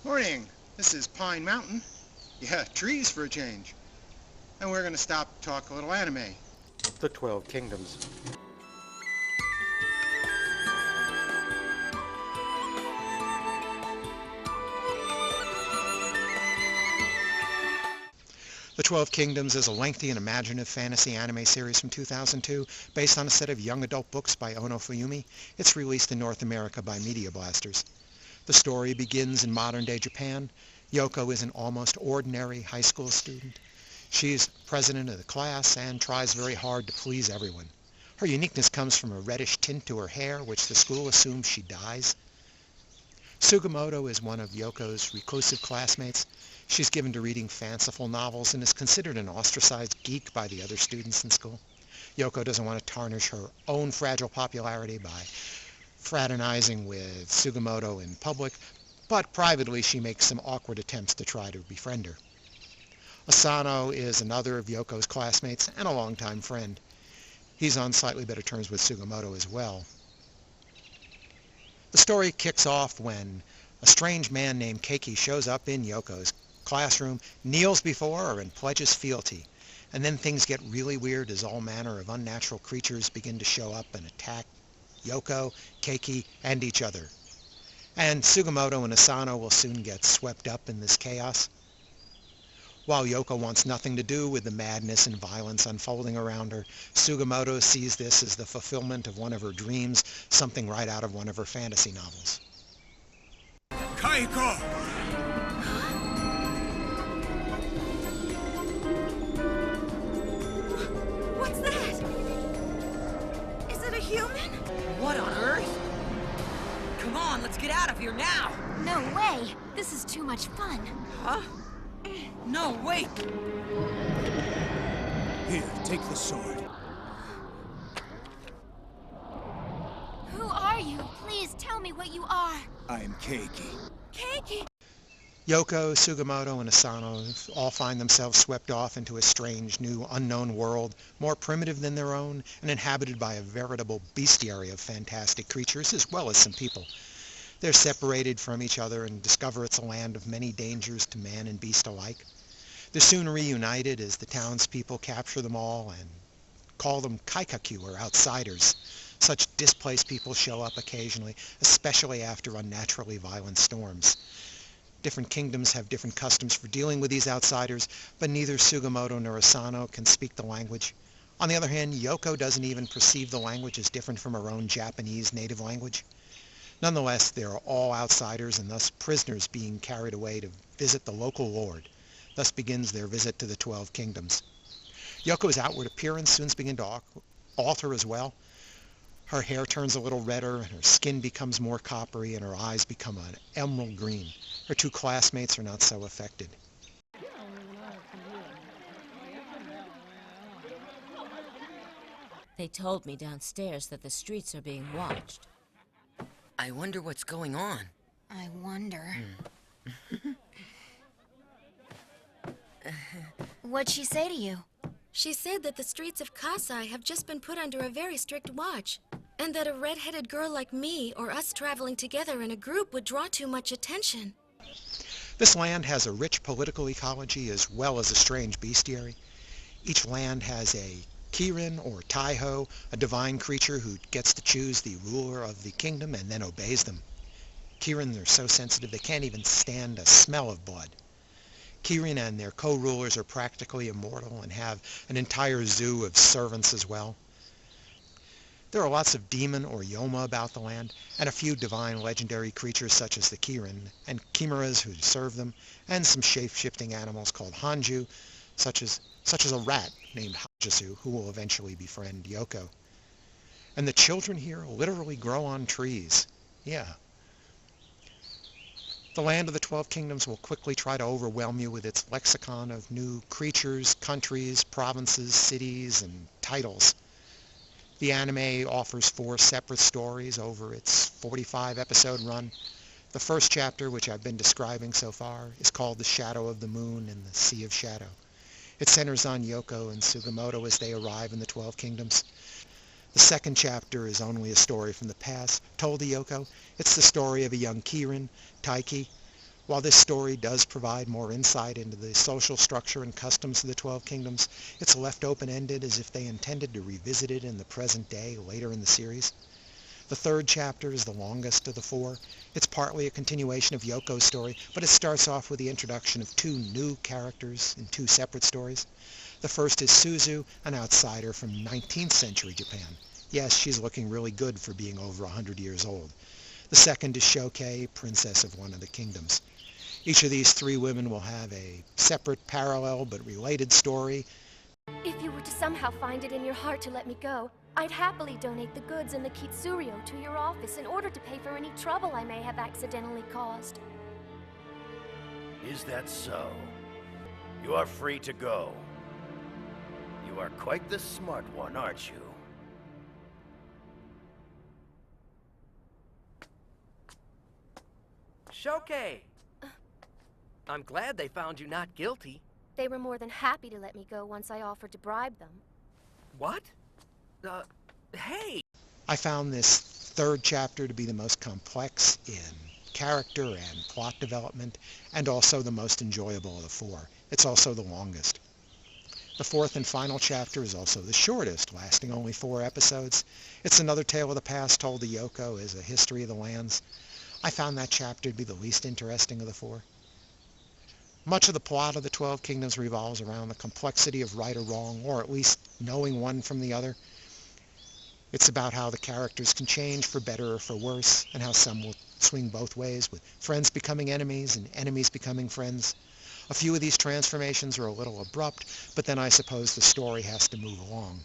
Morning, this is Pine Mountain. Yeah, trees for a change. And we're gonna stop to talk a little anime. The 12 Kingdoms. The 12 Kingdoms is a lengthy and imaginative fantasy anime series from 2002 based on a set of young adult books by Ono Fuyumi. It's released in North America by Media Blasters. The story begins in modern-day Japan. Yoko is an almost ordinary high school student. She's president of the class and tries very hard to please everyone. Her uniqueness comes from a reddish tint to her hair, which the school assumes she dyes. Sugimoto is one of Yoko's reclusive classmates. She's given to reading fanciful novels and is considered an ostracized geek by the other students in school. Yoko doesn't want to tarnish her own fragile popularity by fraternizing with Sugimoto in public, but privately she makes some awkward attempts to try to befriend her. Asano is another of Yoko's classmates and a longtime friend. He's on slightly better terms with Sugimoto as well. The story kicks off when a strange man named Keiki shows up in Yoko's classroom, kneels before her, and pledges fealty. And then things get really weird as all manner of unnatural creatures begin to show up and attack Yoko, Keiki, and each other. And Sugimoto and Asano will soon get swept up in this chaos. While Yoko wants nothing to do with the madness and violence unfolding around her, Sugimoto sees this as the fulfillment of one of her dreams, something right out of one of her fantasy novels. Kaiko! What's that? Is it a human? What on earth? Come on, let's get out of here now! No way! This is too much fun. Huh? No, wait! Here, take the sword. Who are you? Please tell me what you are. I am Keiki. Keiki! Yoko, Sugimoto, and Asano all find themselves swept off into a strange, new, unknown world, more primitive than their own, and inhabited by a veritable bestiary of fantastic creatures, as well as some people. They're separated from each other and discover it's a land of many dangers to man and beast alike. They're soon reunited as the townspeople capture them all and call them kaikaku, or outsiders. Such displaced people show up occasionally, especially after unnaturally violent storms. Different kingdoms have different customs for dealing with these outsiders, but neither Sugimoto nor Asano can speak the language. On the other hand, Yoko doesn't even perceive the language as different from her own Japanese native language. Nonetheless, they are all outsiders and thus prisoners being carried away to visit the local lord. Thus begins their visit to the 12 Kingdoms. Yoko's outward appearance soon begins to alter as well. Her hair turns a little redder, and her skin becomes more coppery, and her eyes become an emerald green. Her two classmates are not so affected. They told me downstairs that the streets are being watched. I wonder what's going on. I wonder. What'd she say to you? She said that the streets of Kasai have just been put under a very strict watch, and that a red-headed girl like me or us traveling together in a group would draw too much attention. This land has a rich political ecology as well as a strange bestiary. Each land has a Kirin or Taiho, a divine creature who gets to choose the ruler of the kingdom and then obeys them. Kirin are so sensitive they can't even stand a smell of blood. Kirin and their co-rulers are practically immortal and have an entire zoo of servants as well. There are lots of demon or Yoma about the land, and a few divine legendary creatures such as the Kirin, and chimeras who serve them, and some shape-shifting animals called Hanju, such as a rat named Hajasu, who will eventually befriend Yoko. And the children here literally grow on trees. Yeah. The land of the 12 Kingdoms will quickly try to overwhelm you with its lexicon of new creatures, countries, provinces, cities, and titles. The anime offers 4 separate stories over its 45-episode run. The first chapter, which I've been describing so far, is called The Shadow of the Moon and the Sea of Shadow. It centers on Yoko and Sugimoto as they arrive in the 12 Kingdoms. The second chapter is only a story from the past, told to Yoko. It's the story of a young Kirin, Taiki, While this story does provide more insight into the social structure and customs of the 12 Kingdoms, it's left open-ended as if they intended to revisit it in the present day later in the series. The third chapter is the longest of the four. It's partly a continuation of Yoko's story, but it starts off with the introduction of two new characters in two separate stories. The first is Suzu, an outsider from 19th century Japan. Yes, she's looking really good for being over 100 years old. The second is Shoukei, princess of one of the kingdoms. Each of these three women will have a separate, parallel, but related story. If you were to somehow find it in your heart to let me go, I'd happily donate the goods and the Kitsuryo to your office in order to pay for any trouble I may have accidentally caused. Is that so? You are free to go. You are quite the smart one, aren't you? Shoukei! I'm glad they found you not guilty. They were more than happy to let me go once I offered to bribe them. What? Hey! I found this third chapter to be the most complex in character and plot development, and also the most enjoyable of the four. It's also the longest. The fourth and final chapter is also the shortest, lasting only 4 episodes. It's another tale of the past told to Yoko as a history of the lands. I found that chapter to be the least interesting of the 4. Much of the plot of the 12 Kingdoms revolves around the complexity of right or wrong, or at least knowing one from the other. It's about how the characters can change for better or for worse, and how some will swing both ways, with friends becoming enemies and enemies becoming friends. A few of these transformations are a little abrupt, but then I suppose the story has to move along.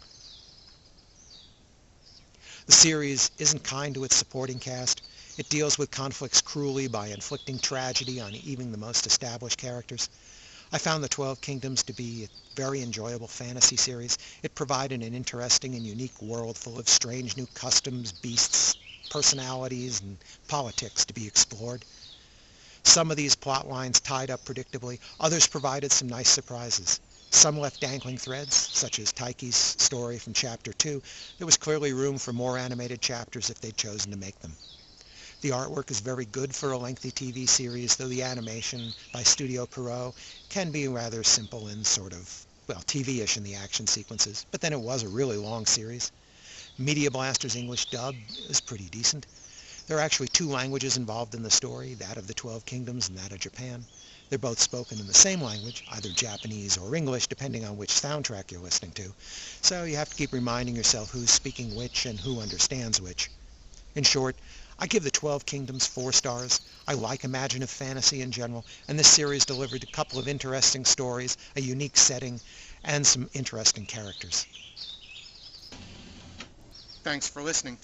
The series isn't kind to its supporting cast. It deals with conflicts cruelly by inflicting tragedy on even the most established characters. I found the 12 Kingdoms to be a very enjoyable fantasy series. It provided an interesting and unique world full of strange new customs, beasts, personalities, and politics to be explored. Some of these plot lines tied up predictably. Others provided some nice surprises. Some left dangling threads, such as Taiki's story from Chapter 2. There was clearly room for more animated chapters if they'd chosen to make them. The artwork is very good for a lengthy TV series, though the animation by Studio Pierrot can be rather simple and sort of, well, TV-ish in the action sequences. But then it was a really long series. Media Blaster's English dub is pretty decent. There are actually 2 languages involved in the story, that of the 12 Kingdoms and that of Japan. They're both spoken in the same language, either Japanese or English, depending on which soundtrack you're listening to. So you have to keep reminding yourself who's speaking which and who understands which. In short, I give the 12 Kingdoms 4 stars. I like imaginative fantasy in general, and this series delivered a couple of interesting stories, a unique setting, and some interesting characters. Thanks for listening.